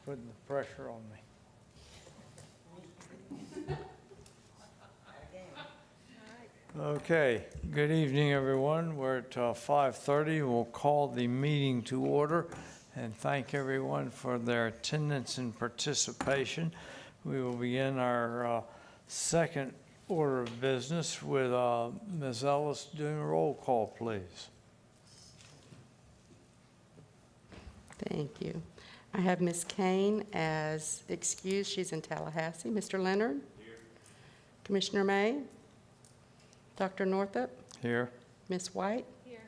putting the pressure on me. Okay, good evening, everyone. We're at 5:30. We'll call the meeting to order and thank everyone for their attendance and participation. We will begin our second order of business with Ms. Ellis doing a roll call, please. Thank you. I have Ms. Kane as excused. She's in Tallahassee. Mr. Leonard? Here. Commissioner May? Dr. Northup? Here. Ms. White? Here.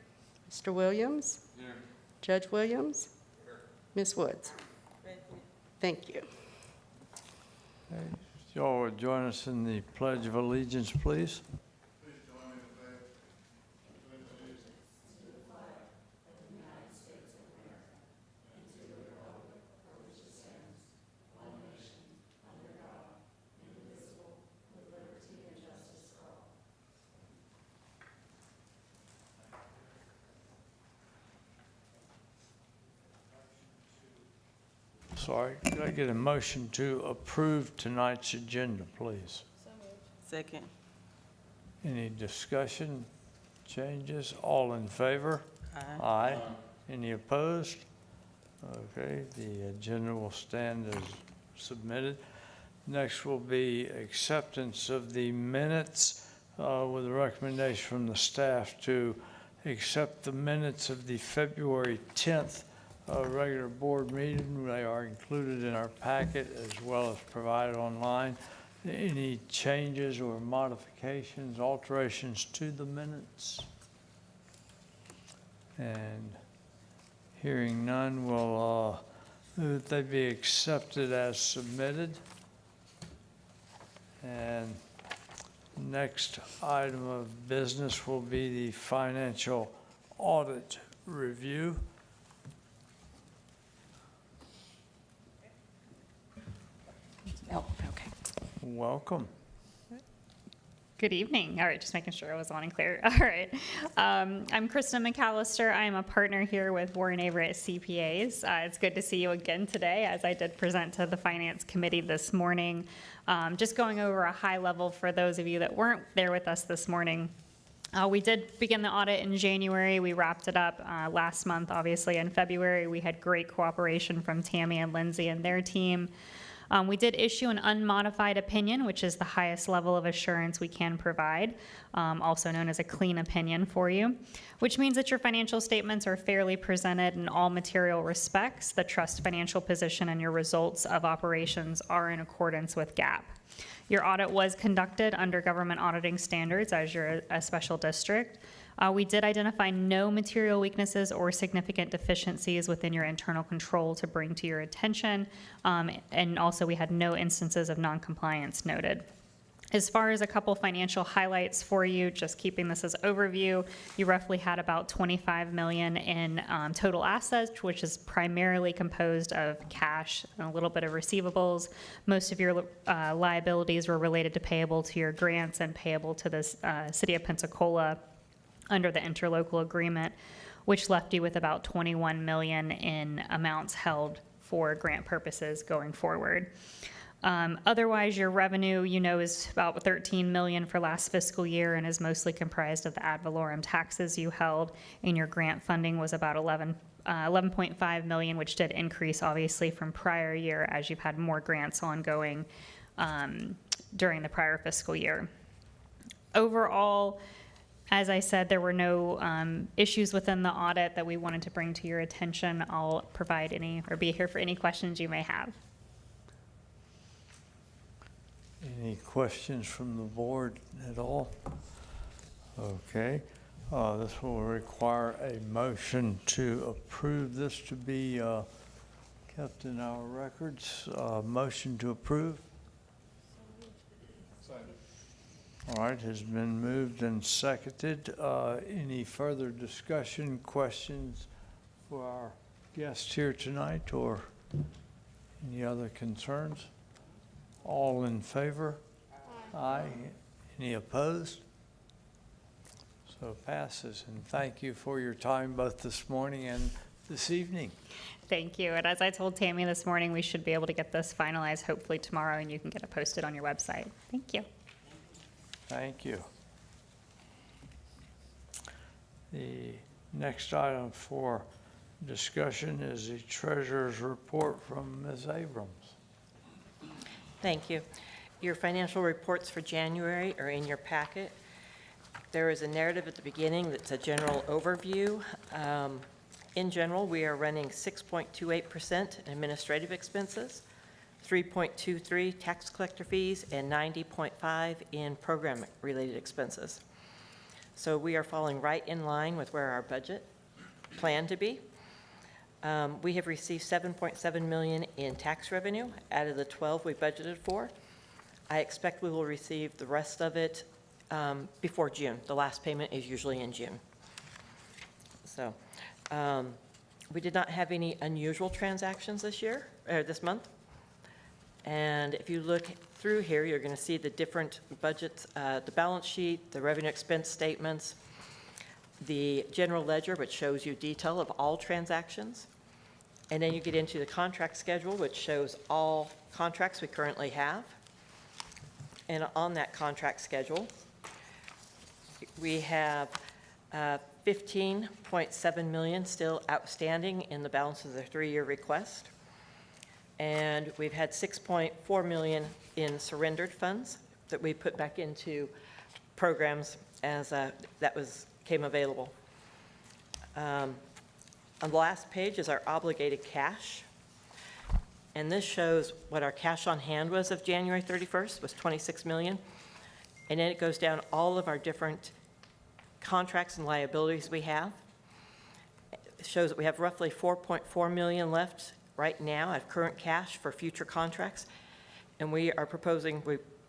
Mr. Williams? Here. Judge Williams? Here. Ms. Woods? Thank you. Okay. Y'all would join us in the Pledge of Allegiance, please. Sorry, could I get a motion to approve tonight's agenda, please? Second. Any discussion, changes? All in favor? Aye. Aye. Any opposed? Okay, the agenda will stand as submitted. Next will be acceptance of the minutes with a recommendation from the staff to accept the minutes of the February 10th regular board meeting. They are included in our packet as well as provided online. Any changes or modifications, alterations to the minutes? And hearing none, we'll move that they be accepted as submitted. And next item of business will be the financial audit review. Oh, okay. Welcome. Good evening. All right, just making sure I was on and clear. All right. I'm Krista McAllister. I am a partner here with Warren Averett CPAs. It's good to see you again today, as I did present to the Finance Committee this morning. Just going over a high level for those of you that weren't there with us this morning. We did begin the audit in January. We wrapped it up last month, obviously. In February, we had great cooperation from Tammy and Lindsay and their team. We did issue an unmodified opinion, which is the highest level of assurance we can provide, also known as a clean opinion for you, which means that your financial statements are fairly presented in all material respects. The trust financial position and your results of operations are in accordance with GAAP. Your audit was conducted under government auditing standards as you're a special district. We did identify no material weaknesses or significant deficiencies within your internal control to bring to your attention, and also we had no instances of noncompliance noted. As far as a couple financial highlights for you, just keeping this as overview, you roughly had about $25 million in total assets, which is primarily composed of cash and a little bit of receivables. Most of your liabilities were related to payable to your grants and payable to the City of Pensacola under the interlocal agreement, which left you with about $21 million in amounts held for grant purposes going forward. Otherwise, your revenue, is about $13 million for last fiscal year and is mostly comprised of the ad valorem taxes you held, and your grant funding was about $11.5 million, which did increase obviously from prior year as you've had more grants ongoing during the prior fiscal year. Overall, as I said, there were no issues within the audit that we wanted to bring to your attention. I'll provide any or be here for any questions you may have. Any questions from the board at all? Okay. This will require a motion to approve this to be kept in our records. Motion to approve? All right, has been moved and seconded. Any further discussion, questions for our guests here tonight, or any other concerns? All in favor? Aye. Any opposed? So passes. And thank you for your time both this morning and this evening. Thank you. And as I told Tammy this morning, we should be able to get this finalized hopefully tomorrow, and you can get it posted on your website. Thank you. Thank you. The next item for discussion is the treasurer's report from Ms. Abrams. Thank you. Your financial reports for January are in your packet. There is a narrative at the beginning that's a general overview. In general, we are running 6.28% in administrative expenses, 3.23 tax collector fees, and 90.5 in program-related expenses. So we are falling right in line with where our budget planned to be. We have received $7.7 million in tax revenue out of the 12 we budgeted for. I expect we will receive the rest of it before June. The last payment is usually in June. So we did not have any unusual transactions this month. And if you look through here, you're going to see the different budgets, the balance sheet, the revenue expense statements, the general ledger, which shows you detail of all transactions. And then you get into the contract schedule, which shows all contracts we currently have. And on that contract schedule, we have $15.7 million still outstanding in the balance of the 3-year request. And we've had $6.4 million in surrendered funds that we put back into programs as that came available. On the last page is our obligated cash. And this shows what our cash on hand was of January 31st, was $26 million. And then it goes down all of our different contracts and liabilities we have. It shows that we have roughly $4.4 million left right now of current cash for future contracts. And we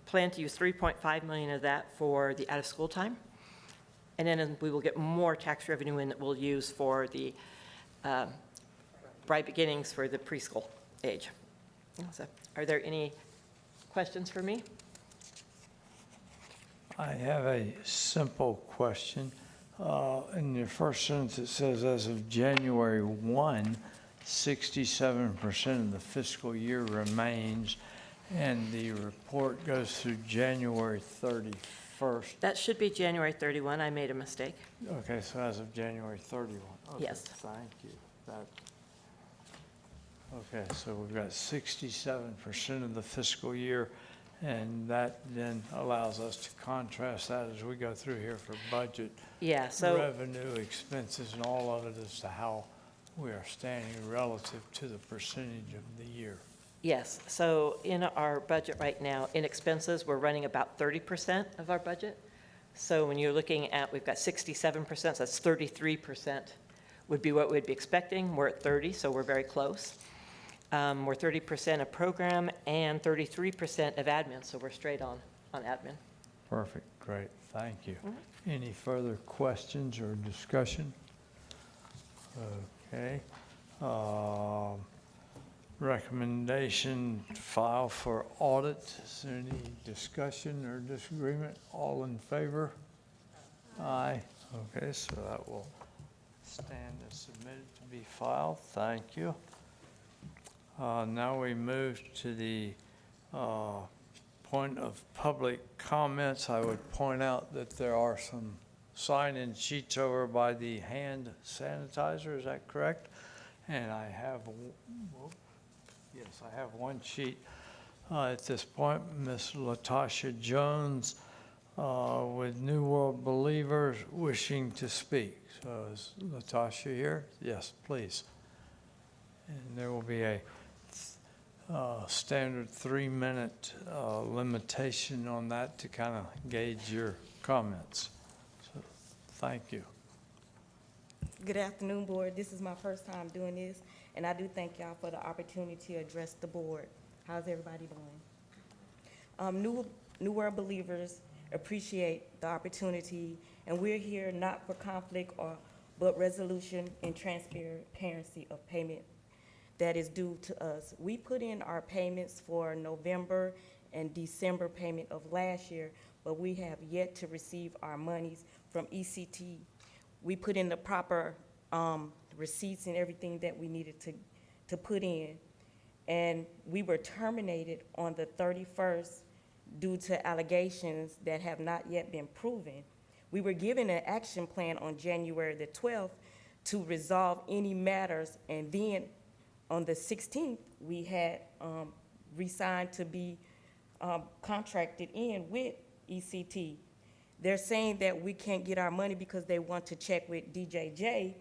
plan to use $3.5 million of that for the out-of-school time. And then we will get more tax revenue in that we'll use for the Bright Beginnings for the preschool age. So, are there any questions for me? I have a simple question. In your first sentence, it says, as of January 1, 67% of the fiscal year remains, and the report goes through January 31st. That should be January 31. I made a mistake. Okay, so as of January 31. Okay, Yes. Thank you. Okay, so we've got 67% of the fiscal year, and that then allows us to contrast that as we go through here for budget, Yeah, so revenue, expenses, and all of it as to how we are standing relative to the percentage of the year. yes, so in our budget right now, in expenses, we're running about 30% of our budget. So when you're looking at, we've got 67%, so that's 33% would be what we'd be expecting. We're at 30, so we're very close. We're 30% of program and 33% of admin, so we're straight on admin. Perfect, great, thank you. Any further questions or discussion? Okay. Recommendation to file for audit. Is there any discussion or disagreement? All in favor? Aye. Okay, so that will stand as submitted to be filed. Thank you. Now we move to the point of public comments. I would point out that there are some sign-in sheets over by the hand sanitizer. Is that correct? And I have, yes, I have one sheet at this point. Miss Latasha Jones with New World Believers wishing to speak. So is Latasha here? Yes, please. And there will be a standard 3-minute limitation on that to kind of gauge your comments. So thank you. Good afternoon, board. This is my first time doing this, and I do thank y'all for the opportunity to address the board. How's everybody doing? New World Believers appreciate the opportunity, and we're here not for conflict but resolution and transparency of payment that is due to us. We put in our payments for November and December payment of last year, but we have yet to receive our monies from ECT. We put in the proper receipts and everything that we needed to put in. And we were terminated on the 31st due to allegations that have not yet been proven. We were given an action plan on January the 12th to resolve any matters, and then on the 16th, we had re-signed to be contracted in with ECT. They're saying that we can't get our money because they want to check with DJJ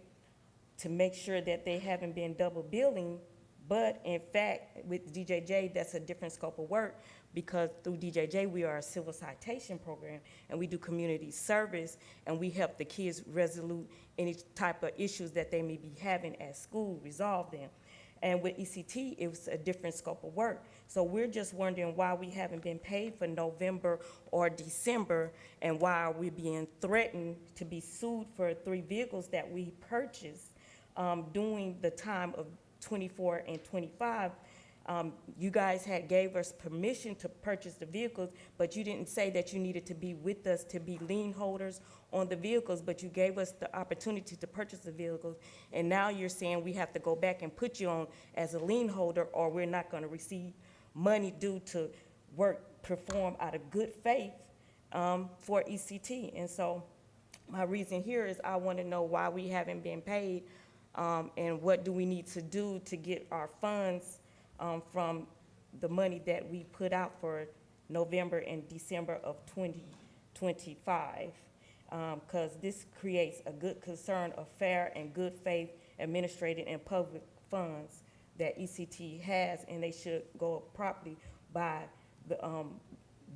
to make sure that they haven't been double billing. But in fact, with DJJ, that's a different scope of work, because through DJJ, we are a civil citation program, and we do community service, and we help the kids resolve any type of issues that they may be having at school, resolve them. And with ECT, it was a different scope of work. So we're just wondering why we haven't been paid for November or December, and why are we being threatened to be sued for 3 vehicles that we purchased during the time of 24 and 25. You guys had gave us permission to purchase the vehicles, but you didn't say that you needed to be with us to be lien holders on the vehicles, but you gave us the opportunity to purchase the vehicles. And now you're saying we have to go back and put you on as a lien holder, or we're not going to receive money due to work performed out of good faith for ECT. And so my reason here is I want to know why we haven't been paid, and what do we need to do to get our funds from the money that we put out for November and December of 2025. Because this creates a good concern of fair and good faith administrated and public funds that ECT has, and they should go properly by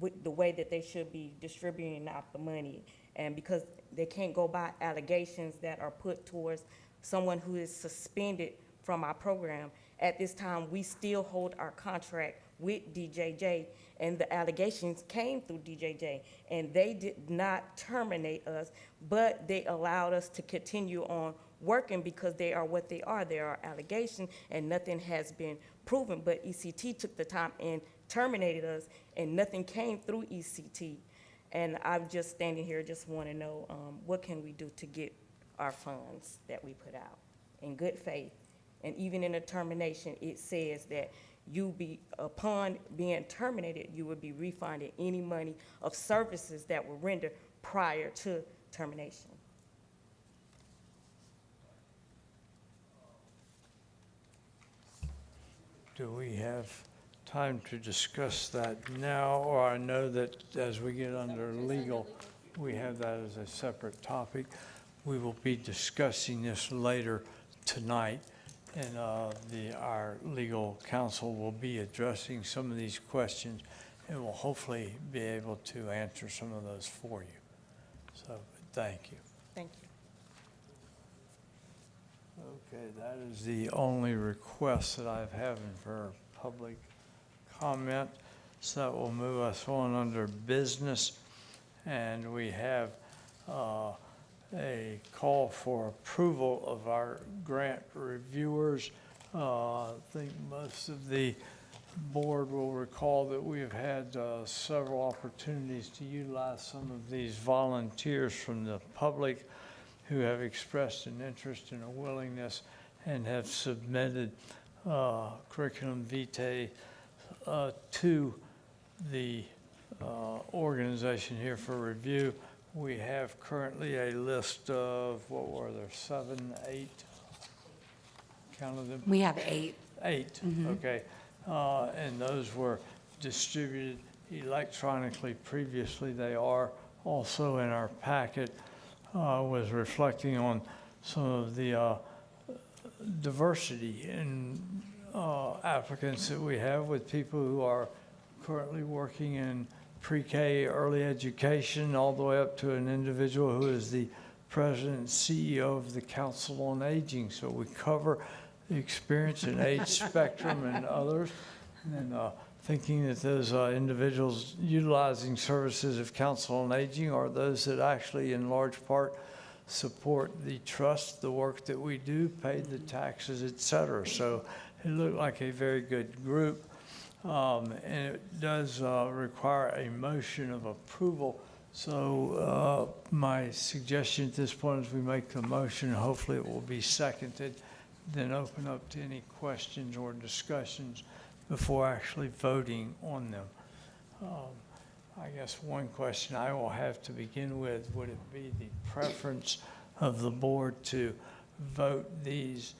with the way that they should be distributing out the money. And because they can't go by allegations that are put towards someone who is suspended from our program. At this time, we still hold our contract with DJJ, and the allegations came through DJJ, and they did not terminate us, but they allowed us to continue on working because they are what they are. There are allegations, and nothing has been proven, but ECT took the time and terminated us, and nothing came through ECT. And I'm just standing here, just want to know what can we do to get our funds that we put out in good faith. And even in a termination, it says that upon being terminated, you would be refunded any money of services that were rendered prior to termination. Do we have time to discuss that now? Or I know that as we get under legal, we have that as a separate topic. We will be discussing this later tonight, and our legal counsel will be addressing some of these questions, and will hopefully be able to answer some of those for you. So, thank you. Thank you. Okay, that is the only request that I've had for public comment. So that will move us on under business, and we have a call for approval of our grant reviewers. I think most of the board will recall that we have had several opportunities to utilize some of these volunteers from the public who have expressed an interest and a willingness and have submitted curriculum vitae to the organization here for review. We have currently a list of, what were there, 7, 8? Counted them? We have 8. 8, okay. And those were distributed electronically previously. They are also in our packet. Was reflecting on some of the diversity in applicants that we have, with people who are currently working in pre-K, early education, all the way up to an individual who is the president and CEO of the Council on Aging. So we cover the experience and age spectrum and others. And thinking that those individuals utilizing services of Council on Aging are those that actually in large part support the trust, the work that we do, pay the taxes, et cetera. So it looked like a very good group. And it does require a motion of approval. So my suggestion at this point is we make the motion, hopefully it will be seconded, then open up to any questions or discussions before actually voting on them. I guess one question I will have to begin with, would it be the preference of the board to vote these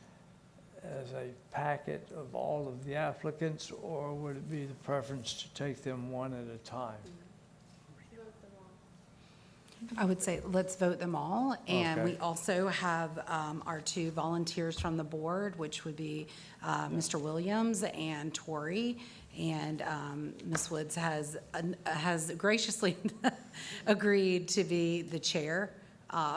as a packet of all of the applicants, or would it be the preference to take them one at a time? I would say let's vote them all. And we Okay. also have our two volunteers from the board, which would be Mr. Williams and Tori. And Ms. Woods has graciously agreed to be the chair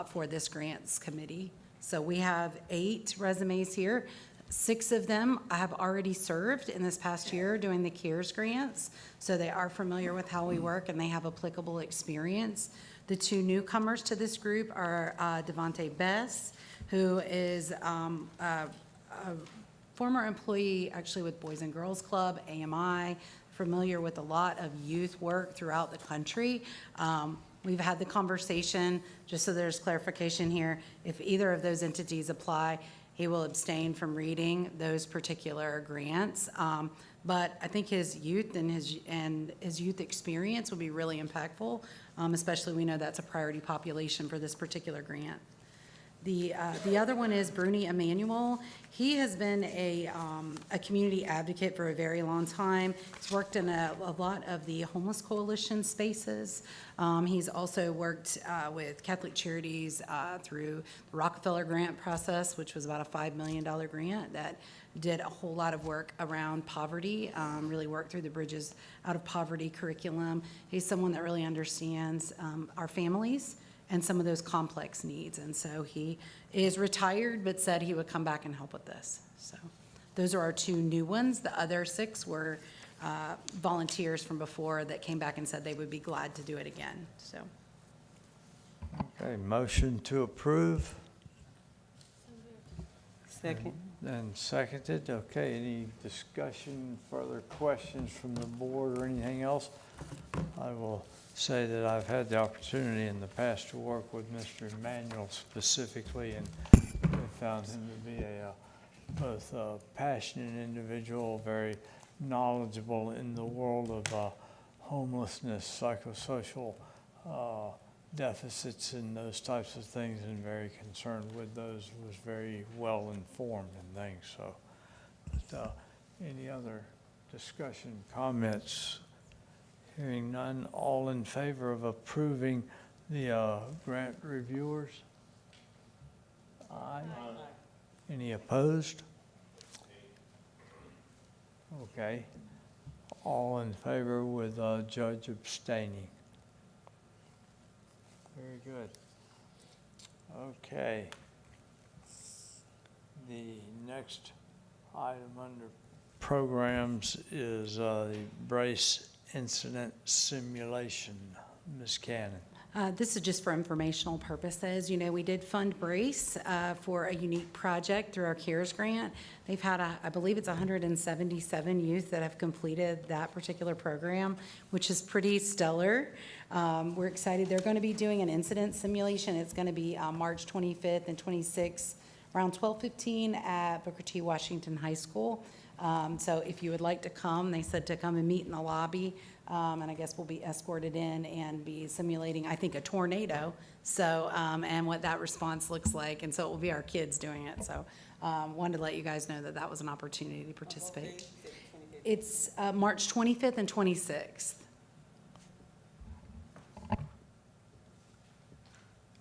for this grants committee. So we have 8 resumes here. 6 of them have already served in this past year doing the CARES grants. So they are familiar with how we work and they have applicable experience. The 2 newcomers to this group are Devontae Bess, who is a former employee actually with Boys and Girls Club, AMI, familiar with a lot of youth work throughout the country. We've had the conversation, just so there's clarification here, if either of those entities apply, he will abstain from reading those particular grants. But I think his youth and his youth experience would be really impactful, especially we know that's a priority population for this particular grant. The other one is Bruni Emanuel. He has been a community advocate for a very long time. He's worked in a lot of the homeless coalition spaces. He's also worked with Catholic Charities through the Rockefeller grant process, which was about a $5 million grant that did a whole lot of work around poverty, really worked through the Bridges Out of Poverty curriculum. He's someone that really understands our families and some of those complex needs. And so he is retired, but said he would come back and help with this. So those are our 2 new ones. The other 6 were volunteers from before that came back and said they would be glad to do it again, so. Okay, motion to approve Second. and seconded. Okay, any discussion, further questions from the board or anything else? I will say that I've had the opportunity in the past to work with Mr. Emanuel specifically, and I found him to be both a passionate individual, very knowledgeable in the world of homelessness, psychosocial deficits and those types of things, and very concerned with those, was very well informed and things. So but, any other discussion, comments? Hearing none, all in favor of approving the grant reviewers? Aye. Any opposed? Okay. All in favor with Judge abstaining? Very good. Okay. The next item under programs is the Brace Incident Simulation. Ms. Cannon. This is just for informational purposes. You know, we did fund Brace for a unique project through our CARES grant. They've had, I believe it's 177 youth that have completed that particular program, which is pretty stellar. We're excited. They're going to be doing an incident simulation. It's going to be March 25th and 26th, around 12:15 at Booker T. Washington High School. So if you would like to come, they said to come and meet in the lobby, and I guess we'll be escorted in and be simulating, I think, a tornado, so, and what that response looks like, and so it will be our kids doing it, so wanted to let you guys know that that was an opportunity to participate. It's March 25th and 26th.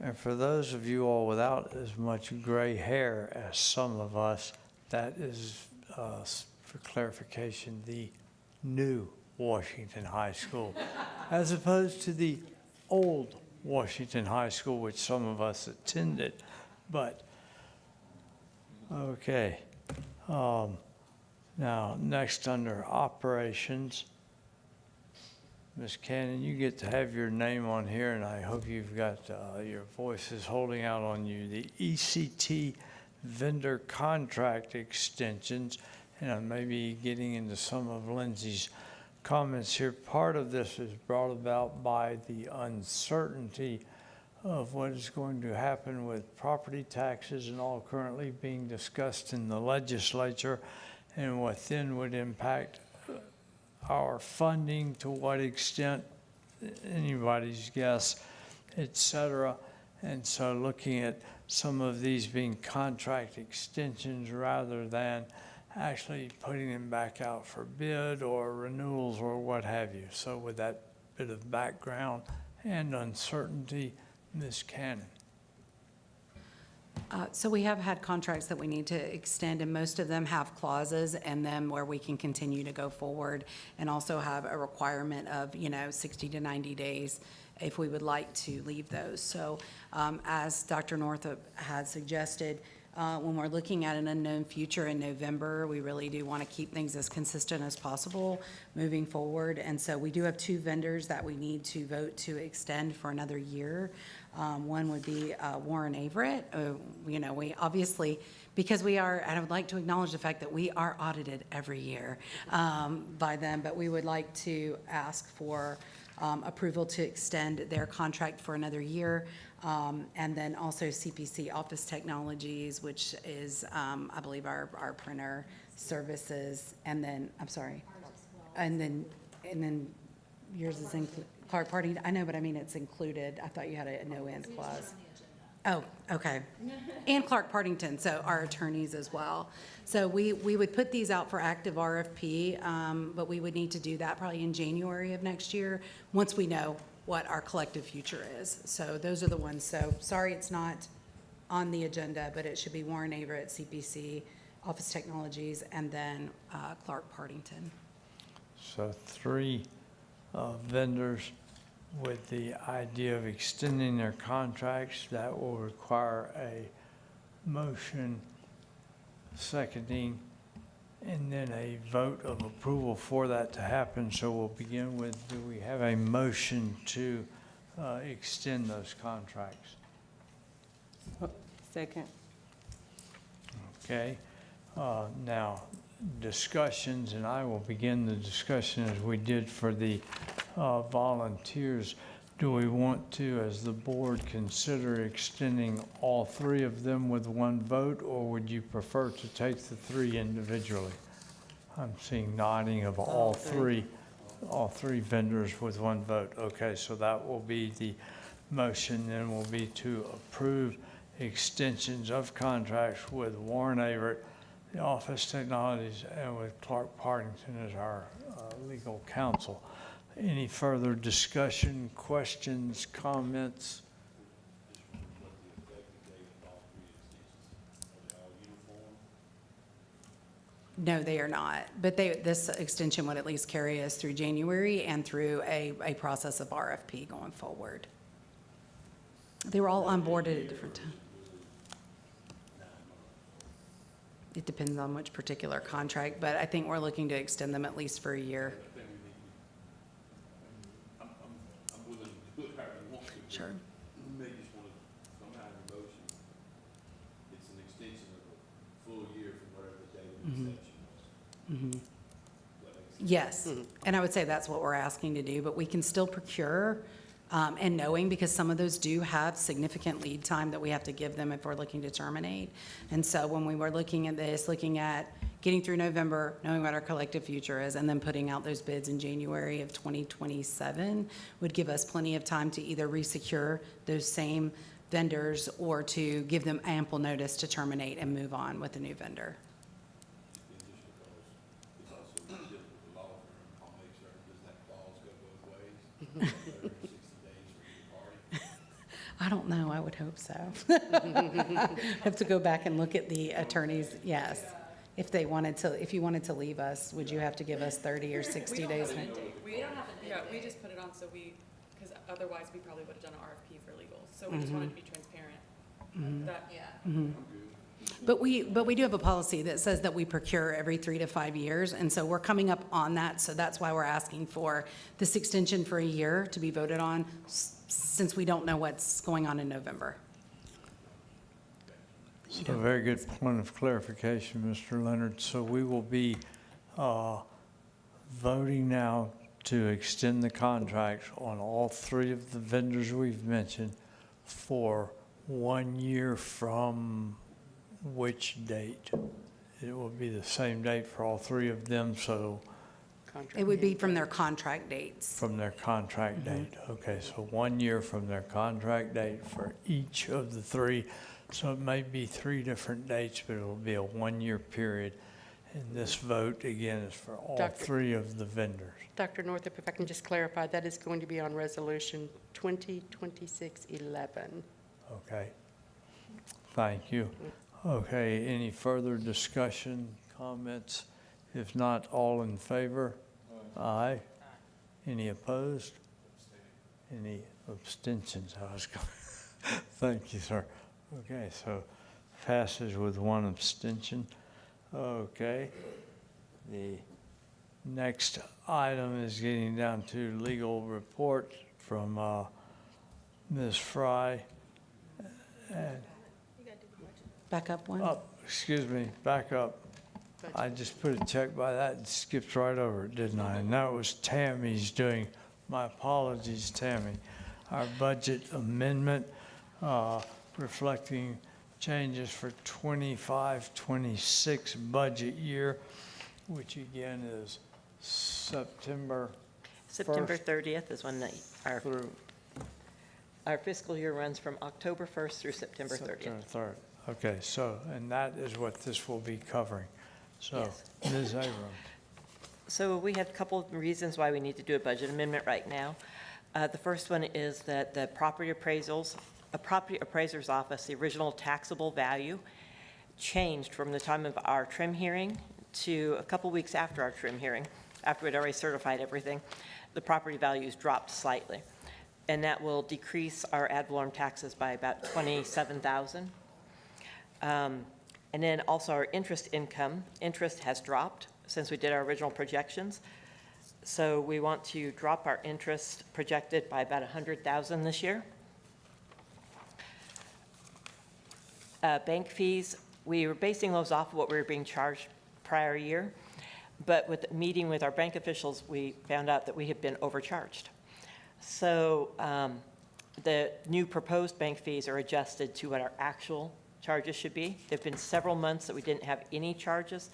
And for those of you all without as much gray hair as some of us, that is, for clarification, the new Washington High School, as opposed to the old Washington High School, which some of us attended. But, okay. Now, next under operations, Ms. Cannon, you get to have your name on here, and I hope you've got your voice is holding out on you. The ECT vendor contract extensions, and I may be getting into some of Lindsay's comments here. Part of this is brought about by the uncertainty of what is going to happen with property taxes and all currently being discussed in the legislature, and what then would impact our funding, to what extent, anybody's guess, et cetera. And so looking at some of these being contract extensions rather than actually putting them back out for bid or renewals or what have you. So with that bit of background and uncertainty, Ms. Cannon. So we have had contracts that we need to extend, and most of them have clauses in them where we can continue to go forward, and also have a requirement of, 60 to 90 days if we would like to leave those. So as Dr. Northup had suggested, when we're looking at an unknown future in November, we really do want to keep things as consistent as possible moving forward. And so we do have 2 vendors that we need to vote to extend for another year. One would be Warren Averett. We obviously, because we are, and I would like to acknowledge the fact that we are audited every year by them, but we would like to ask for approval to extend their contract for another year. And then also CPC Office Technologies, which is, I believe, our printer services. And then, I'm sorry. And then yours is Clark Party. I know, but I mean, it's included. I thought you had a no-end clause. Oh, okay. And Clark Partington, so our attorneys as well. So we would put these out for active RFP, but we would need to do that probably in January of next year, once we know what our collective future is. So those are the ones. So sorry it's not on the agenda, but it should be Warren Averett, CPC, Office Technologies, and then Clark Partington. So 3 vendors with the idea of extending their contracts. That will require a motion seconding and then a vote of approval for that to happen. So we'll begin with, do we have a motion to extend those contracts? Second. Okay. Now, discussions, and I will begin the discussion as we did for the volunteers. Do we want to, as the board, consider extending all 3 of them with one vote, or would you prefer to take the 3 individually? I'm seeing nodding of all three vendors with one vote. Okay, so that will be the motion, then will be to approve extensions of contracts with Warren Averett, the Office Technologies, and with Clark Partington as our legal counsel. Any further discussion, questions, comments? No, they are not. But this extension would at least carry us through January and through a process of RFP going forward. They were all onboarded at different times. It depends on which particular contract, but I think we're looking to extend them at least for a year. I'm willing to do it however you want to. Sure. You may just want to, somehow in motion, it's an extension of a full year from whatever the date of the extension was. Yes, and I would say that's what we're asking to do, but we can still procure, and knowing, because some of those do have significant lead time that we have to give them if we're looking to terminate. And so when we were looking at this, looking at getting through November, knowing what our collective future is, and then putting out those bids in January of 2027 would give us plenty of time to either resecure those same vendors or to give them ample notice to terminate and move on with a new vendor. And just because it's also difficult with the law firm, I'll make sure, does that clause go both ways? 30 or 60 days for either party? I don't know, I would hope so. Have to go back and look at the attorneys, yes. If you wanted to leave us, would you have to give us 30 or 60 days? We don't have we just put it on because otherwise we probably would have done an RFP for legal. So we just wanted to be transparent. That, But we do have a policy that says that we procure every 3 to 5 years, and so we're coming up on that, so that's why we're asking for this extension for a year to be voted on, since we don't know what's going on in November. So a very good point of clarification, Mr. Leonard. So we will be voting now to extend the contracts on all 3 of the vendors we've mentioned for 1 year from which date? It will be the same date for all three of them, so Contract It would be end from date. their contract dates. from their contract date. Okay, so 1 year from their contract date for each of the three. So it may be three different dates, but it will be a 1 year period. And this vote, again, is for all Dr. three of the vendors. Dr. Northup, if I can just clarify, that is going to be on Resolution 2026-11. Okay. Thank you. Okay, any further discussion, comments? If not, all in favor? Aye. Any opposed? Any abstentions? I was going, thank you, sir. Okay, so passes with one abstention. Okay. The next item is getting down to legal report from Ms. Fry. And Back up one. excuse me, back up. I just put a check by that and skipped right over it, didn't I? And that was Tammy's doing. My apologies, Tammy. Our budget amendment reflecting changes for 25-26 budget year, which again is September September 1st 30th is when through our fiscal year runs from October 1st through September 30th. September 3rd. Okay, so, and that is what this will be covering. So, Yes. Ms. Abrams. So we have a couple of reasons why we need to do a budget amendment right now. The first one is that the property appraiser's office, the original taxable value, changed from the time of our trim hearing to a couple weeks after our trim hearing, after we'd already certified everything. The property values dropped slightly, and that will decrease our ad valorem taxes by about $27,000. And then also our interest income, interest has dropped since we did our original projections. So we want to drop our interest projected by about $100,000 this year. Bank fees, we were basing those off of what we were being charged prior year. But with meeting with our bank officials, we found out that we had been overcharged. So the new proposed bank fees are adjusted to what our actual charges should be. There've been several months that we didn't have any charges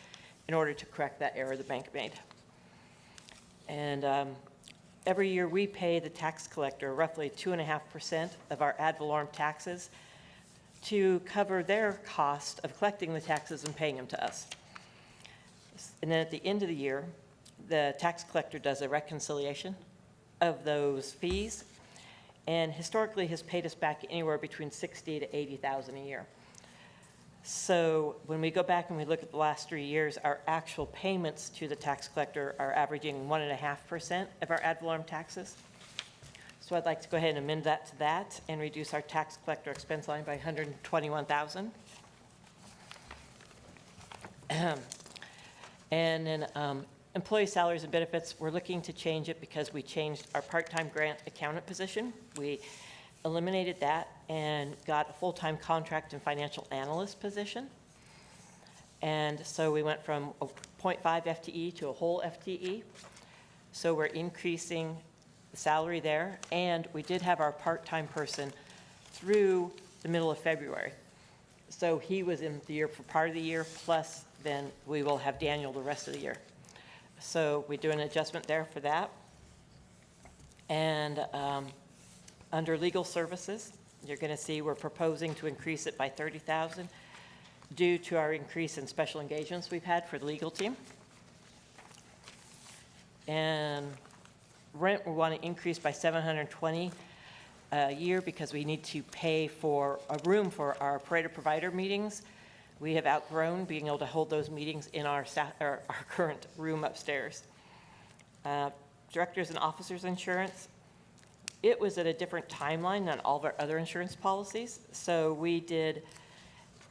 in order to correct that error the bank made. And every year we pay the tax collector roughly 2.5% of our ad valorem taxes to cover their cost of collecting the taxes and paying them to us. And then at the end of the year, the tax collector does a reconciliation of those fees, and historically has paid us back anywhere between $60,000 to $80,000 a year. So when we go back and we look at the last 3 years, our actual payments to the tax collector are averaging 1.5% of our ad valorem taxes. So I'd like to go ahead and amend that to that and reduce our tax collector expense line by $121,000. And then employee salaries and benefits, we're looking to change it because we changed our part-time grant accountant position. We eliminated that and got a full-time contract and financial analyst position. And so we went from a 0.5 FTE to a whole FTE. So we're increasing the salary there. And we did have our part-time person through the middle of February. So he was in the year for part of the year, plus then we will have Daniel the rest of the year. So we do an adjustment there for that. And under legal services, you're going to see we're proposing to increase it by $30,000 due to our increase in special engagements we've had for the legal team. And rent, we want to increase by $720 a year because we need to pay for a room for our operator provider meetings. We have outgrown being able to hold those meetings in our current room upstairs. Directors and officers insurance, it was at a different timeline than all of our other insurance policies. So we did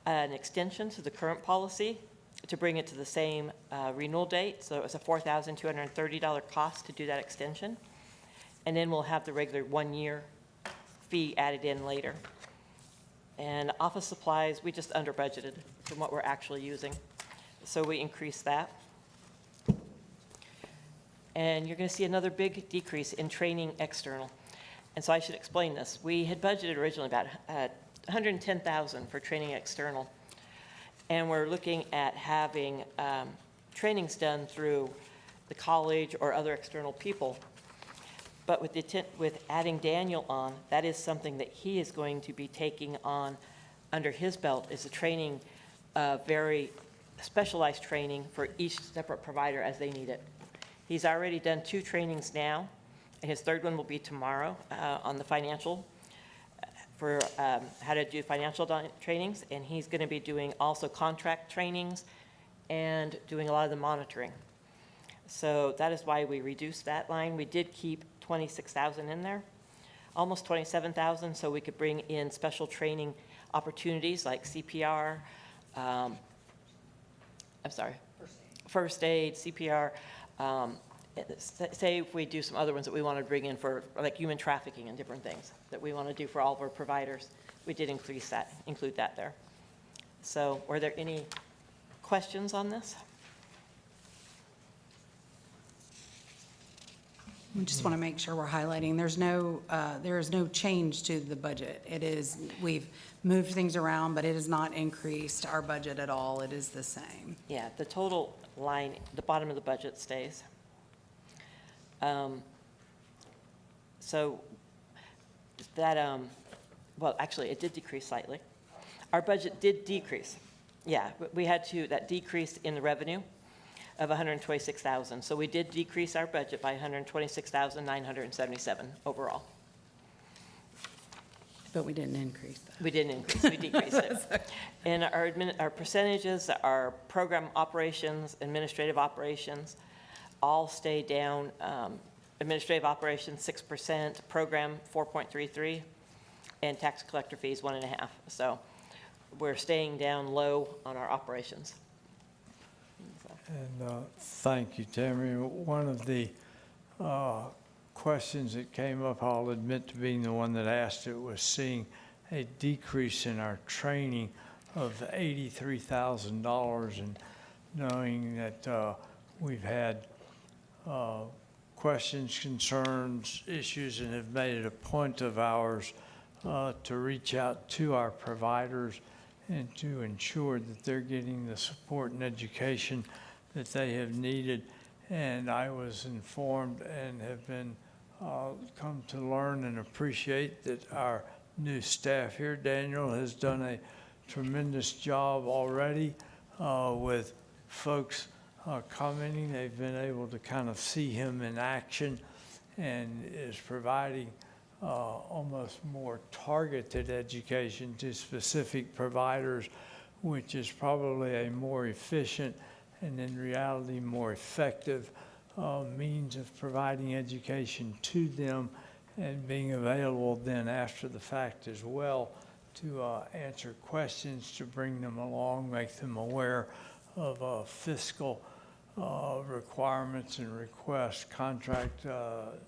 an extension to the current policy to bring it to the same renewal date. So it was a $4,230 cost to do that extension. And then we'll have the regular 1 year fee added in later. And office supplies, we just under budgeted from what we're actually using. So we increased that. And you're going to see another big decrease in training external. And so I should explain this. We had budgeted originally about $110,000 for training external, and we're looking at having trainings done through the college or other external people. But with adding Daniel on, that is something that he is going to be taking on under his belt, is a training, very specialized training for each separate provider as they need it. He's already done 2 trainings now, and his third one will be tomorrow on the financial, for how to do financial trainings, and he's going to be doing also contract trainings and doing a lot of the monitoring. So that is why we reduced that line. We did keep 26,000 in there, almost 27,000, so we could bring in special training opportunities like CPR, first aid, CPR. Say if we do some other ones that we want to bring in for like human trafficking and different things that we want to do for all of our providers, we did include that there. So were there any questions on this? We just want to make sure we're highlighting, there is no change to the budget. It is, we've moved things around, but it has not increased our budget at all. It is the same. Yeah, the total line, the bottom of the budget stays. So that, well, actually, it did decrease slightly. Our budget did decrease. Yeah, we had that decrease in the revenue of 126,000. So we did decrease our budget by 126,977 overall. But we didn't increase that. We didn't increase, we decreased it. And our percentages, our program operations, administrative operations, all stay down. Administrative operations, 6%, program, 4.33, and tax collector fees, 1.5%. So we're staying down low on our operations. And thank you, Tammy. One of the questions that came up, I'll admit to being the one that asked it, was seeing a decrease in our training of $83,000, and knowing that we've had questions, concerns, issues, and have made it a point of ours to reach out to our providers and to ensure that they're getting the support and education that they have needed. And I was informed and have been come to learn and appreciate that our new staff here, Daniel, has done a tremendous job already with folks commenting. They've been able to kind of see him in action, and is providing almost more targeted education to specific providers, which is probably a more efficient and in reality more effective means of providing education to them, and being available then after the fact as well to answer questions, to bring them along, make them aware of fiscal requirements and requests, contract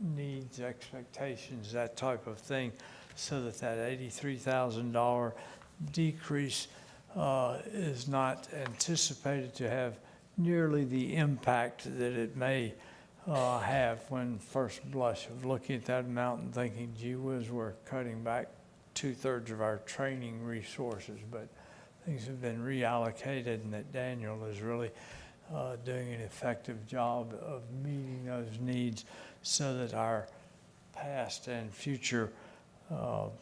needs, expectations, that type of thing, so that $83,000 decrease is not anticipated to have nearly the impact that it may have when first blush of looking at that amount and thinking, gee whiz, we're cutting back 2/3 of our training resources. But things have been reallocated, and that Daniel is really doing an effective job of meeting those needs, so that our past and future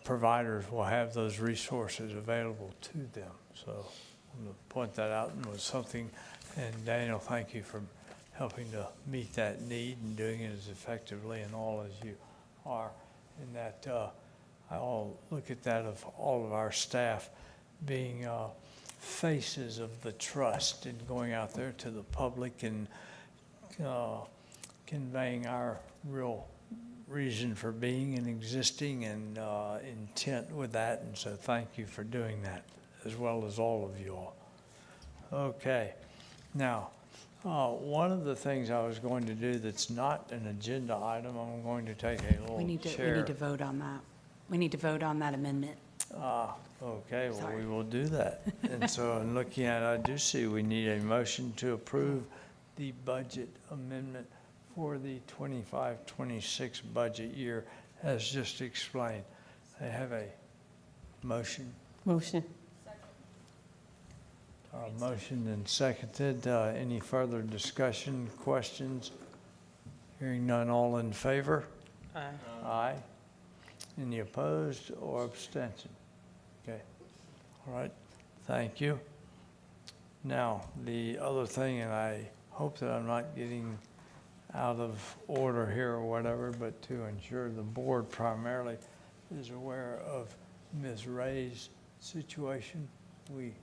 providers will have those resources available to them. So I'm going to point that out, and was something, and Daniel, thank you for helping to meet that need and doing it as effectively and all as you are. And that I'll look at that of all of our staff being faces of the trust, and going out there to the public and conveying our real reason for being and existing, and intent with that. And so thank you for doing that, as well as all of you all. Okay. Now, one of the things I was going to do that's not an agenda item, I'm going to take a little We need chair. to vote on that. We need to vote on that amendment. Okay, well, Sorry. we will do that. And so in looking at it, I do see we need a motion to approve the budget amendment for the 25-26 budget year as just explained. I have a motion. Motion. Motion and seconded. Any further discussion, questions? Hearing none, all in favor? Aye. Aye. Any opposed or abstention? Okay. All right, thank you. Now, the other thing, and I hope that I'm not getting out of order here or whatever, but to ensure the board primarily is aware of Ms. Ray's situation, we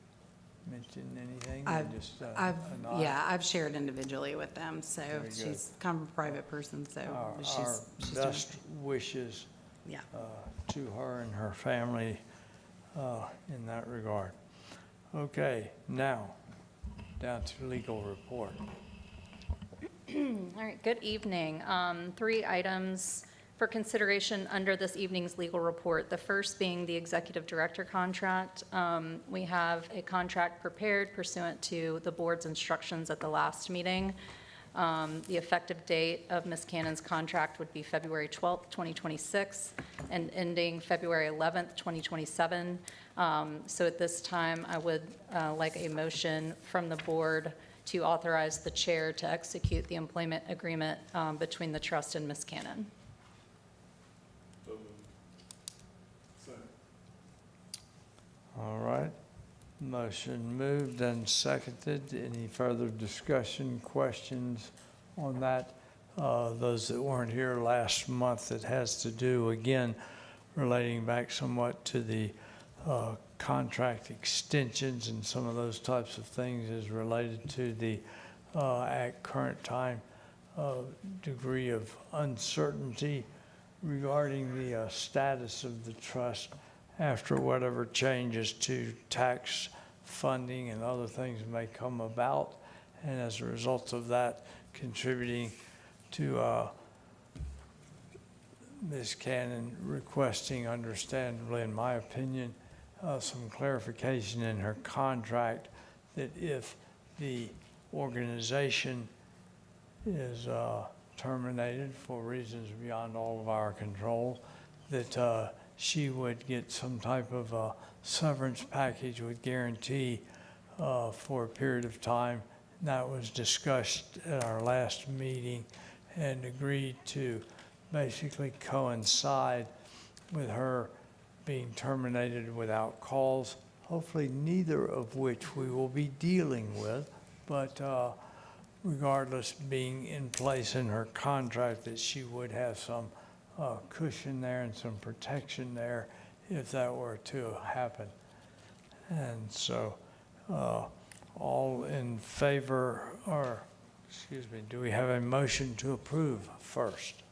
mentioned anything? or just, a nod? I've shared individually with them, so Very good. she's kind of a private person, so Our she's doing, best wishes yeah. to her and her family in that regard. Okay, now, down to legal report. All right, good evening. 3 items for consideration under this evening's legal report. The first being the executive director contract. We have a contract prepared pursuant to the board's instructions at the last meeting. The effective date of Ms. Cannon's contract would be February 12th, 2026, and ending February 11th, 2027. So at this time, I would like a motion from the board to authorize the chair to execute the employment agreement between the trust and Ms. Cannon. So moved. Second. All right, motion moved and seconded. Any further discussion, questions on that? Those that weren't here last month, it has to do, again, relating back somewhat to the contract extensions and some of those types of things is related to the, at current time, degree of uncertainty regarding the status of the trust after whatever changes to tax funding and other things may come about. And as a result of that, contributing to Ms. Cannon requesting, understandably, in my opinion, some clarification in her contract that if the organization is terminated for reasons beyond all of our control, that she would get some type of a severance package with guarantee for a period of time. That was discussed at our last meeting and agreed to basically coincide with her being terminated without cause, hopefully neither of which we will be dealing with, but regardless, being in place in her contract that she would have some cushion there and some protection there if that were to happen. And so all in favor, or, excuse me, do we have a motion to approve first?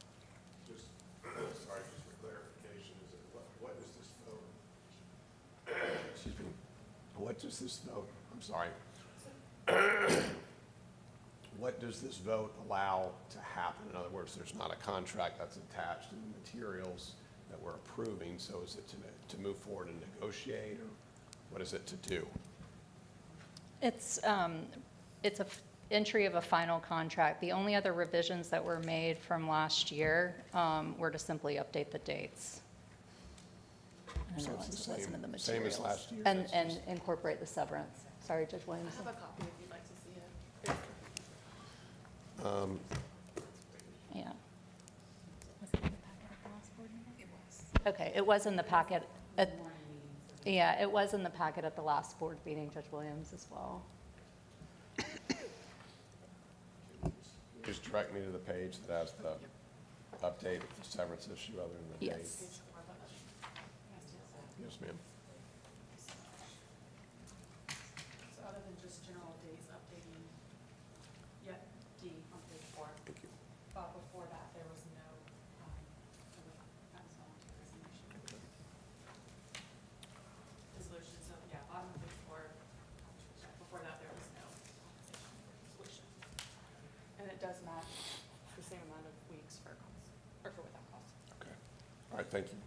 Just, sorry, just for clarification, is it, what does this vote? Excuse me. What does this vote, I'm sorry. What does this vote allow to happen? In other words, there's not a contract that's attached to the materials that we're approving, so is it to move forward and negotiate, or what is it to do? It's a entry of a final contract. The only other revisions that were made from last year were to simply update the dates. And So the it's ones the that wasn't in the same as materials. last year? And, That's and just- incorporate the severance. Sorry, Judge I Williamson. have a copy if you'd like to see it. Yeah. Okay, it was in the packet. Yeah, it was in the packet at the last board meeting, Judge Williams, as well. Just direct me to the page that has the update of the severance issue other than the date. Yes. Yes, ma'am. So other than just general dates updating, yep, D on page 4. Thank you. Before that, there was no, that was voluntary resignation. Dissolution, so yeah, bottom of page 4, before that, there was no compensation for dissolution. And it does match the same amount of weeks for costs, or for without costs. Okay. All right, thank you.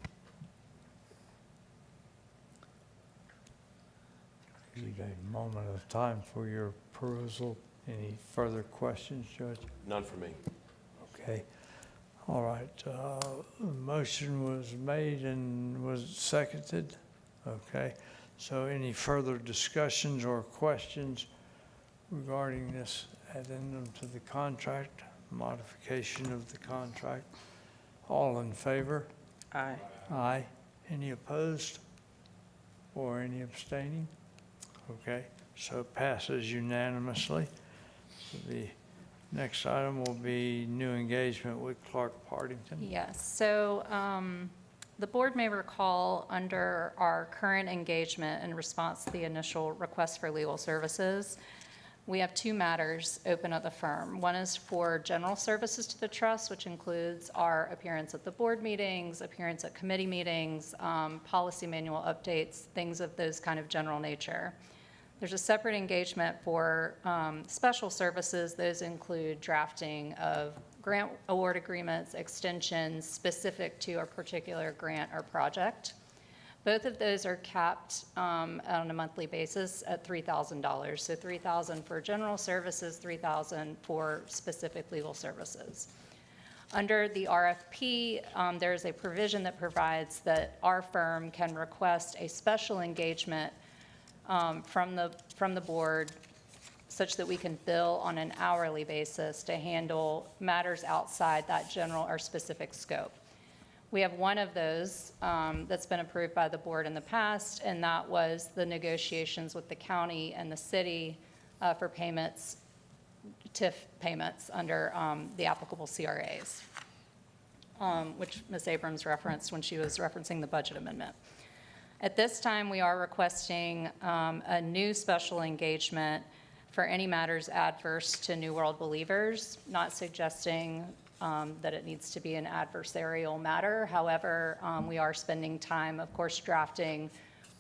Leave a moment of time for your perusal. Any further questions, Judge? None for me. Okay. All right, a motion was made and was seconded. Okay, so any further discussions or questions regarding this addendum to the contract, modification of the contract? All in favor? Aye. Aye. Any opposed? Or any abstaining? Okay, so it passes unanimously. The next item will be new engagement with Clark Partington. Yes, so the board may recall under our current engagement in response to the initial request for legal services, we have two matters open at the firm. One is for general services to the trust, which includes our appearance at the board meetings, appearance at committee meetings, policy manual updates, things of those kind of general nature. There's a separate engagement for special services. Those include drafting of grant award agreements, extensions specific to a particular grant or project. Both of those are capped on a monthly basis at $3,000. So $3,000 for general services, $3,000 for specific legal services. Under the RFP, there's a provision that provides that our firm can request a special engagement from the board such that we can bill on an hourly basis to handle matters outside that general or specific scope. We have one of those that's been approved by the board in the past, and that was the negotiations with the county and the city for payments, TIF payments under the applicable CRAs, which Ms. Abrams referenced when she was referencing the budget amendment. At this time, we are requesting a new special engagement for any matters adverse to New World Believers, not suggesting that it needs to be an adversarial matter. However, we are spending time, of course, drafting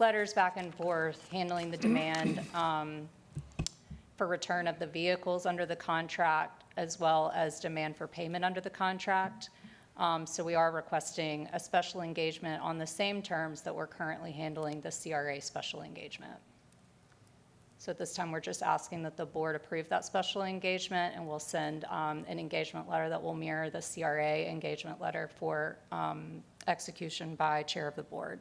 letters back and forth, handling the demand for return of the vehicles under the contract, as well as demand for payment under the contract. So we are requesting a special engagement on the same terms that we're currently handling the CRA special engagement. So at this time, we're just asking that the board approve that special engagement, and we'll send an engagement letter that will mirror the CRA engagement letter for execution by chair of the board.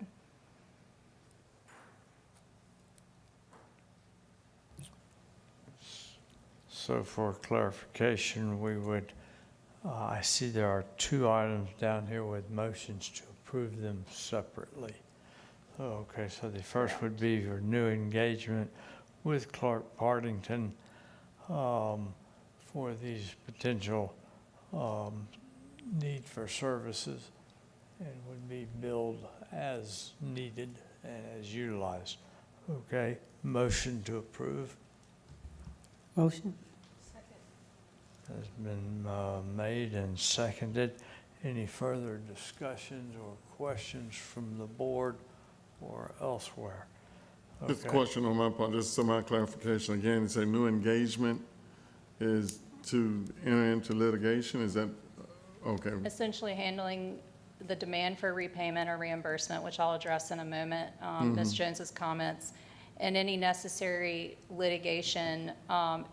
So for clarification, we would, I see there are two items down here with motions to approve them separately. Okay, so the first would be your new engagement with Clark Partington for these potential need for services, and would be billed as needed and as utilized. Okay, motion to approve Motion. has been made and seconded. Any further discussions or questions from the board or elsewhere? Just a Okay. question on my part, just some more clarification. Again, it's a new engagement is to enter into litigation, is that, okay, Essentially handling the demand for repayment or reimbursement, which I'll address in a moment, Ms. Jones's comments, and any necessary litigation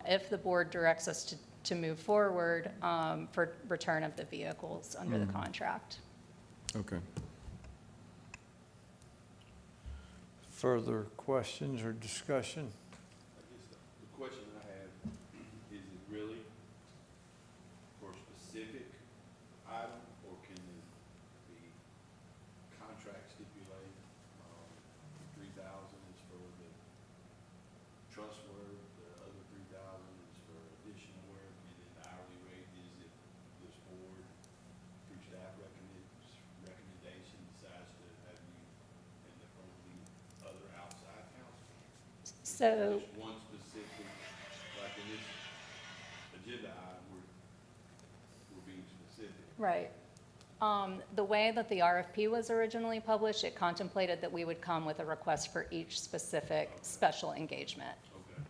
if the board directs us to move forward for return of the vehicles under the contract. okay. Further questions or discussion? The question I have, is it really for a specific item, or can it be contract stipulated? 3,000 is for the trust work, the other 3,000 is for additional work, and then the hourly rate is if this board, through staff recommendation, decides to have you in the front of the other outside counsel? So, Just one specific, like in this agenda item, we're being specific. right. The way that the RFP was originally published, it contemplated that we would come with a request for each specific special engagement. Okay.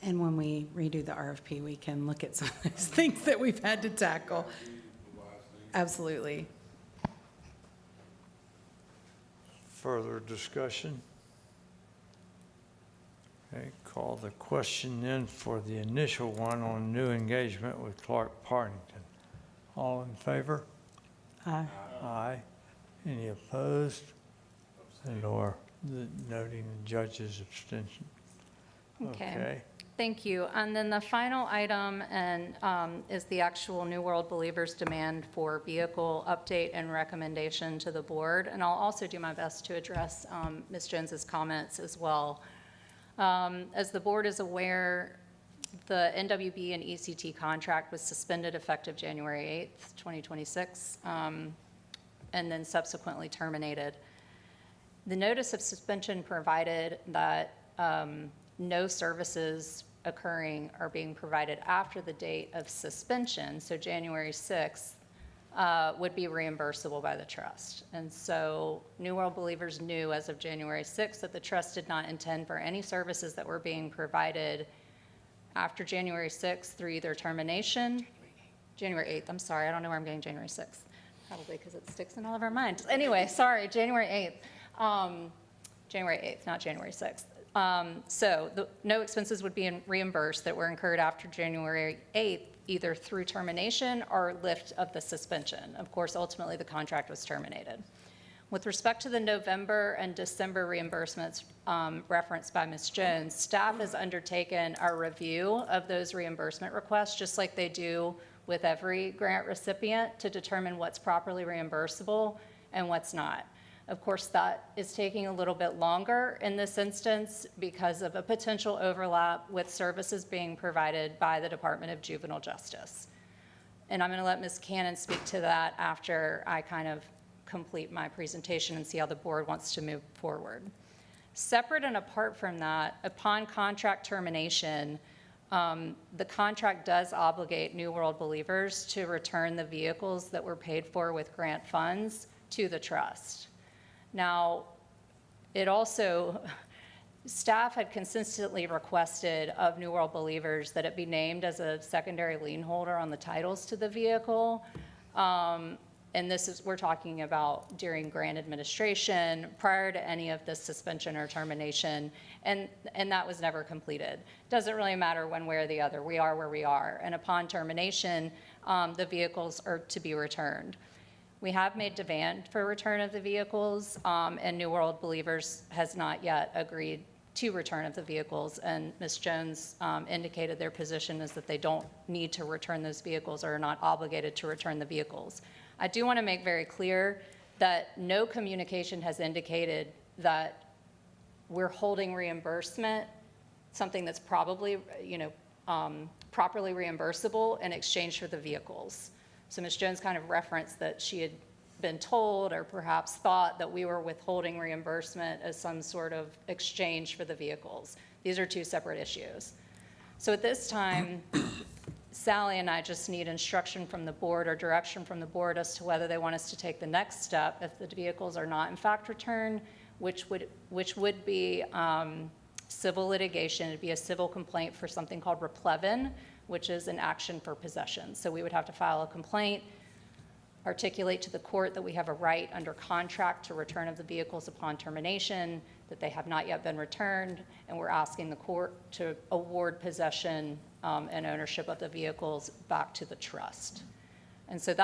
And when we redo the RFP, we can look at some of those things that we've had to tackle. Absolutely. Further discussion? Okay, call the question then for the initial one on new engagement with Clark Partington. All in favor? Aye. Aye. Any opposed? Nor noting the judge's abstention. Okay. Thank you. And then the final item is the actual New World Believers demand for vehicle update and recommendation to the board. And I'll also do my best to address Ms. Jones's comments as well. As the board is aware, the NWB and ECT contract was suspended effective January 8th, 2026, and then subsequently terminated. The notice of suspension provided that no services occurring are being provided after the date of suspension, so January 6th, would be reimbursable by the trust. And so New World Believers knew as of January 6th that the trust did not intend for any services that were being provided after January 6th through either termination, January 8th, I'm sorry, I don't know where I'm getting January 6th, probably because it sticks in all of our minds. Anyway, sorry, January 8th. January 8th, not January 6th. So no expenses would be reimbursed that were incurred after January 8th, either through termination or lift of the suspension. Of course, ultimately, the contract was terminated. With respect to the November and December reimbursements referenced by Ms. Jones, staff has undertaken a review of those reimbursement requests, just like they do with every grant recipient, to determine what's properly reimbursable and what's not. Of course, that is taking a little bit longer in this instance because of a potential overlap with services being provided by the Department of Juvenile Justice. And I'm going to let Ms. Cannon speak to that after I kind of complete my presentation and see how the board wants to move forward. Separate and apart from that, upon contract termination, the contract does obligate New World Believers to return the vehicles that were paid for with grant funds to the trust. Now, it also, staff had consistently requested of New World Believers that it be named as a secondary lien holder on the titles to the vehicle. And this is, we're talking about during grant administration, prior to any of this suspension or termination, and that was never completed. Doesn't really matter one way or the other. We are where we are. And upon termination, the vehicles are to be returned. We have made demand for return of the vehicles, and New World Believers has not yet agreed to return of the vehicles. And Ms. Jones indicated their position is that they don't need to return those vehicles or are not obligated to return the vehicles. I do want to make very clear that no communication has indicated that we're holding reimbursement, something that's probably, properly reimbursable in exchange for the vehicles. So Ms. Jones kind of referenced that she had been told or perhaps thought that we were withholding reimbursement as some sort of exchange for the vehicles. These are two separate issues. So at this time, Sally and I just need instruction from the board or direction from the board as to whether they want us to take the next step if the vehicles are not in fact returned, which would be civil litigation. It'd be a civil complaint for something called replevin, which is an action for possession. So we would have to file a complaint, articulate to the court that we have a right under contract to return of the vehicles upon termination, that they have not yet been returned, and we're asking the court to award possession and ownership of the vehicles back to the trust. And so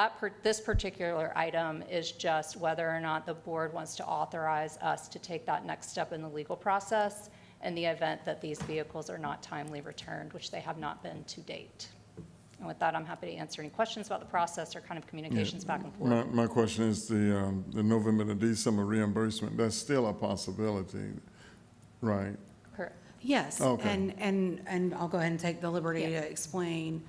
this particular item is just whether or not the board wants to authorize us to take that next step in the legal process in the event that these vehicles are not timely returned, which they have not been to date. And with that, I'm happy to answer any questions about the process or kind of communications back and forth. My question is the November to December reimbursement, that's still a possibility, right? Correct. Yes, Okay. and I'll go ahead and take the liberty Yeah. to explain.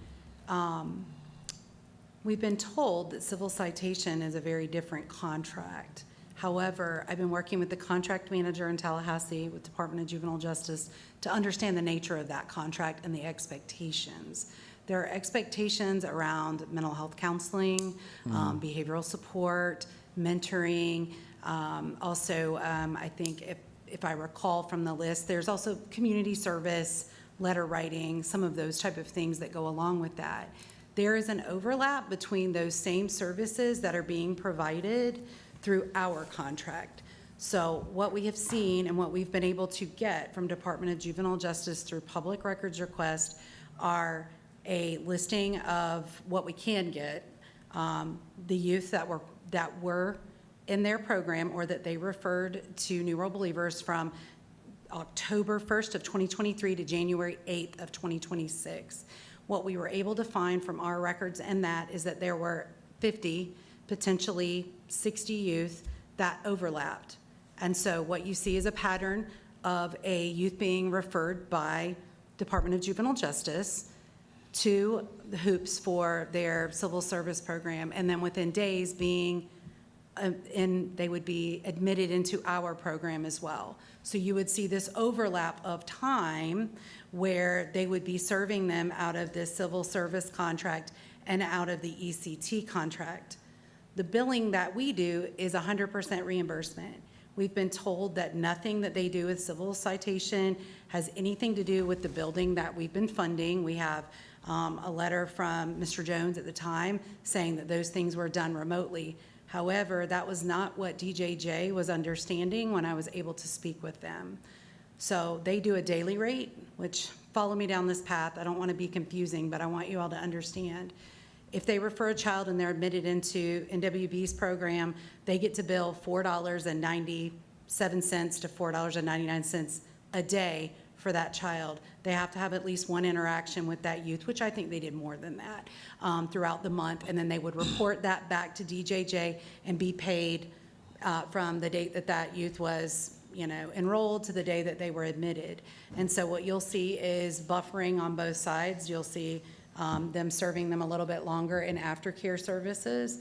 We've been told that civil citation is a very different contract. However, I've been working with the contract manager in Tallahassee with Department of Juvenile Justice to understand the nature of that contract and the expectations. There are expectations around mental health counseling, behavioral support, mentoring. Also, I think if I recall from the list, there's also community service, letter writing, some of those type of things that go along with that. There is an overlap between those same services that are being provided through our contract. So what we have seen and what we've been able to get from Department of Juvenile Justice through public records request are a listing of what we can get, the youth that were in their program or that they referred to New World Believers from October 1st of 2023 to January 8th of 2026. What we were able to find from our records and that is that there were 50, potentially 60 youth that overlapped. And so what you see is a pattern of a youth being referred by Department of Juvenile Justice to the hoops for their civil service program, and then within days being they would be admitted into our program as well. So you would see this overlap of time where they would be serving them out of this civil service contract and out of the ECT contract. The billing that we do is 100% reimbursement. We've been told that nothing that they do with civil citation has anything to do with the building that we've been funding. We have a letter from Mr. Jones at the time saying that those things were done remotely. However, that was not what DJJ was understanding when I was able to speak with them. So they do a daily rate, which, follow me down this path. I don't want to be confusing, but I want you all to understand. If they refer a child and they're admitted into NWB's program, they get to bill $4.97 to $4.99 a day for that child. They have to have at least one interaction with that youth, which I think they did more than that, throughout the month. And then they would report that back to DJJ and be paid from the date that that youth was enrolled to the day that they were admitted. And so what you'll see is buffering on both sides. You'll see them serving them a little bit longer in aftercare services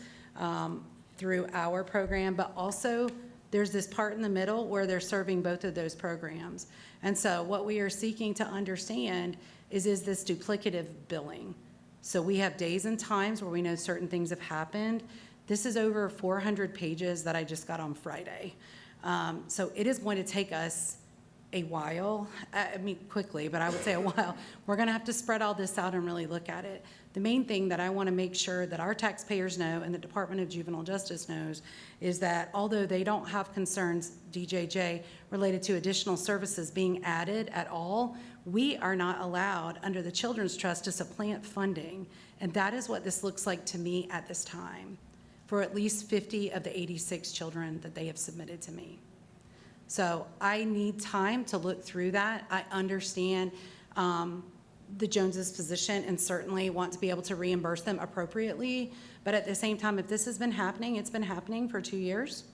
through our program, but also there's this part in the middle where they're serving both of those programs. And so what we are seeking to understand is this duplicative billing. So we have days and times where we know certain things have happened. This is over 400 pages that I just got on Friday. So it is going to take us a while, I mean quickly, but I would say a while. We're going to have to spread all this out and really look at it. The main thing that I want to make sure that our taxpayers know and the Department of Juvenile Justice knows is that although they don't have concerns, DJJ, related to additional services being added at all, we are not allowed under the Children's Trust to supplant funding. And that is what this looks like to me at this time for at least 50 of the 86 children that they have submitted to me. So I need time to look through that. I understand the Joneses' position and certainly want to be able to reimburse them appropriately. But at the same time, if this has been happening, it's been happening for 2 years.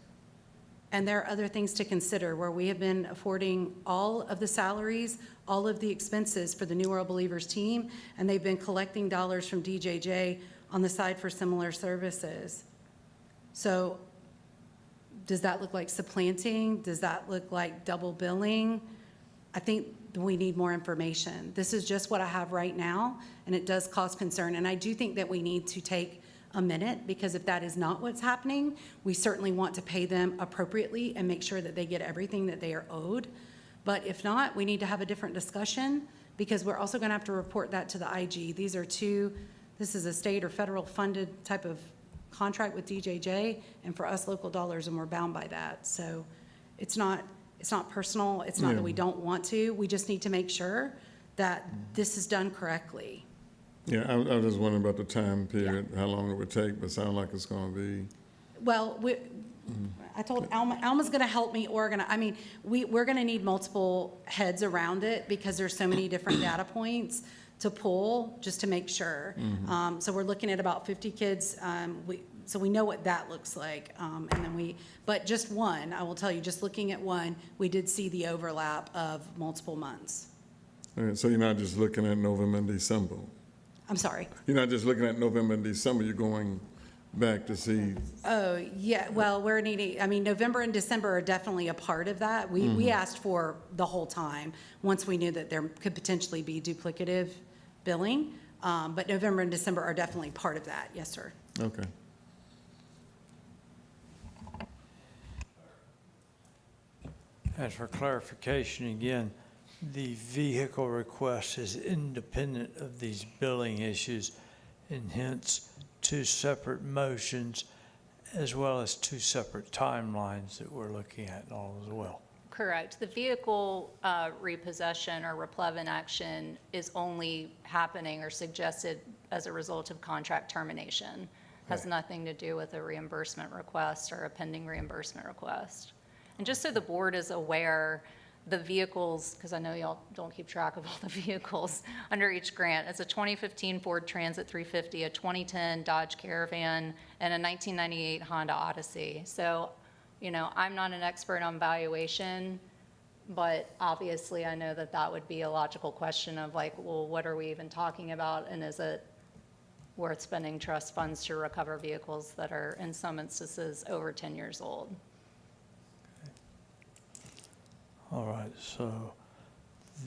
And there are other things to consider where we have been affording all of the salaries, all of the expenses for the New World Believers team, and they've been collecting dollars from DJJ on the side for similar services. So does that look like supplanting? Does that look like double billing? I think we need more information. This is just what I have right now, and it does cause concern. And I do think that we need to take a minute, because if that is not what's happening, we certainly want to pay them appropriately and make sure that they get everything that they are owed. But if not, we need to have a different discussion, because we're also going to have to report that to the IG. This is a state or federal funded type of contract with DJJ, and for us local dollars, and we're bound by that. So it's not personal. It's not that we don't want to. We just need to make sure that this is done correctly. Yeah, I was just wondering about the time period, how long it would take, but it sounds like it's going to be. Well, I told Alma's going to help me organize. I mean, we're going to need multiple heads around it because there's so many different data points to pull just to make sure. So we're looking at about 50 kids. So we know what that looks like. And then but just one, I will tell you, just looking at one, we did see the overlap of multiple months. All right, so you're not just looking at November and December? I'm sorry. You're not just looking at November and December, you're going back to see? Oh, yeah, well, November and December are definitely a part of that. We asked for the whole time, once we knew that there could potentially be duplicative billing. But November and December are definitely part of that, yes, sir. Okay. As for clarification, again, the vehicle request is independent of these billing issues, and hence 2 separate motions as well as 2 separate timelines that we're looking at and all as well. Correct. The vehicle repossession or replevin action is only happening or suggested as a result of contract termination. Has Okay. nothing to do with a reimbursement request or a pending reimbursement request. And just so the board is aware, the vehicles, because I know y'all don't keep track of all the vehicles under each grant, it's a 2015 Ford Transit 350, a 2010 Dodge Caravan, and a 1998 Honda Odyssey. So, I'm not an expert on valuation, but obviously I know that that would be a logical question of like, well, what are we even talking about? And is it worth spending trust funds to recover vehicles that are in some instances over 10 years old? All right, so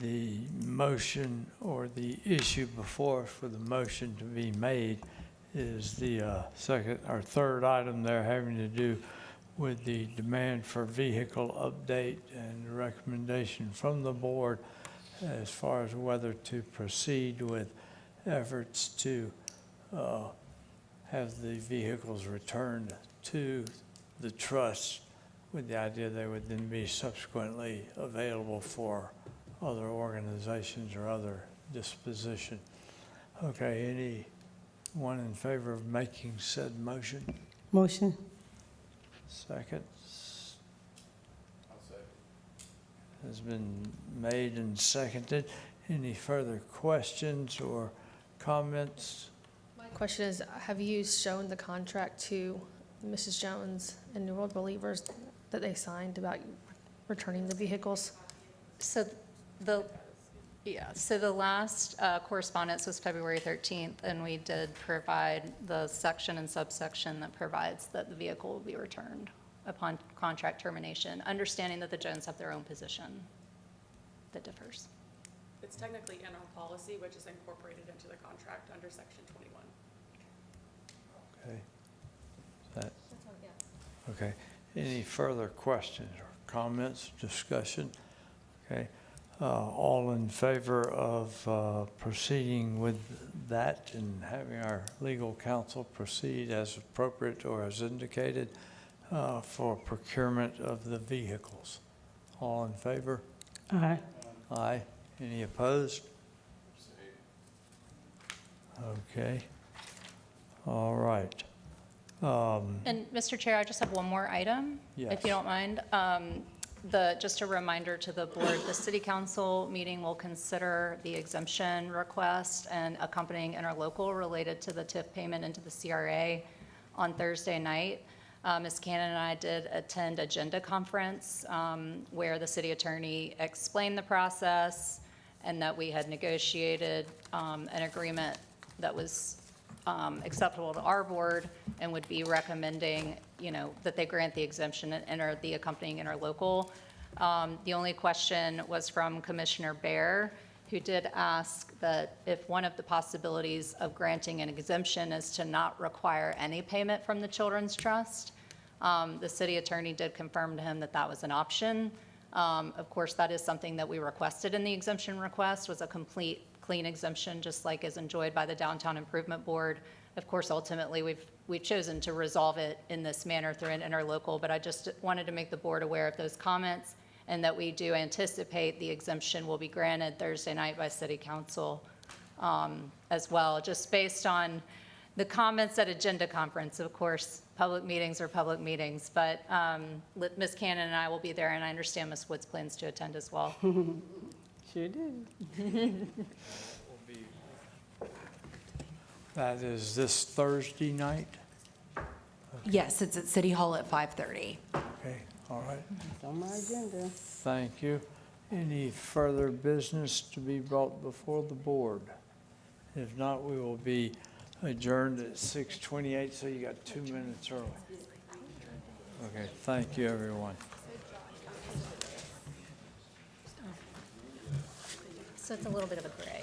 the motion or the issue before us for the motion to be made is the second or third item there having to do with the demand for vehicle update and recommendation from the board as far as whether to proceed with efforts to have the vehicles returned to the trust with the idea they would then be subsequently available for other organizations or other disposition. Okay, anyone in favor of making said motion? Motion. Second I'll say. has been made and seconded. Any further questions or comments? My question is, have you shown the contract to Mrs. Jones and New World Believers that they signed about returning the vehicles? So the last correspondence was February 13th, and we did provide the section and subsection that provides that the vehicle will be returned upon contract termination, understanding that the Jones have their own position that differs. It's technically in our policy, which is incorporated into the contract under section 21. Okay. Okay. Any further questions or comments, discussion? Okay. All in favor of proceeding with that and having our legal counsel proceed as appropriate or as indicated for procurement of the vehicles? All in favor? Aye. Aye. Any opposed? Okay. All right. And Mr. Chair, I just have one more item, if Yes. you don't mind. Just a reminder to the board, the city council meeting will consider the exemption request and accompanying interlocal related to the TIF payment into the CRA on Thursday night. Ms. Cannon and I did attend Agenda Conference where the city attorney explained the process and that we had negotiated an agreement that was acceptable to our board and would be recommending, that they grant the exemption and enter the accompanying interlocal. The only question was from Commissioner Bear, who did ask that if one of the possibilities of granting an exemption is to not require any payment from the Children's Trust. The city attorney did confirm to him that that was an option. Of course, that is something that we requested in the exemption request, was a complete clean exemption, just like is enjoyed by the Downtown Improvement Board. Of course, ultimately, we've chosen to resolve it in this manner through an interlocal, but I just wanted to make the board aware of those comments and that we do anticipate the exemption will be granted Thursday night by City Council as well, just based on the comments at Agenda Conference. Of course, public meetings are public meetings, but Ms. Cannon and I will be there, and I understand Ms. Woods plans to attend as well. Sure did. That is this Thursday night? Yes, it's at City Hall at 5:30. Okay, all right. It's on my agenda. Thank you. Any further business to be brought before the board? If not, we will be adjourned at 6:28, so you got 2 minutes early. Okay, thank you, everyone. So it's a little bit of a gray.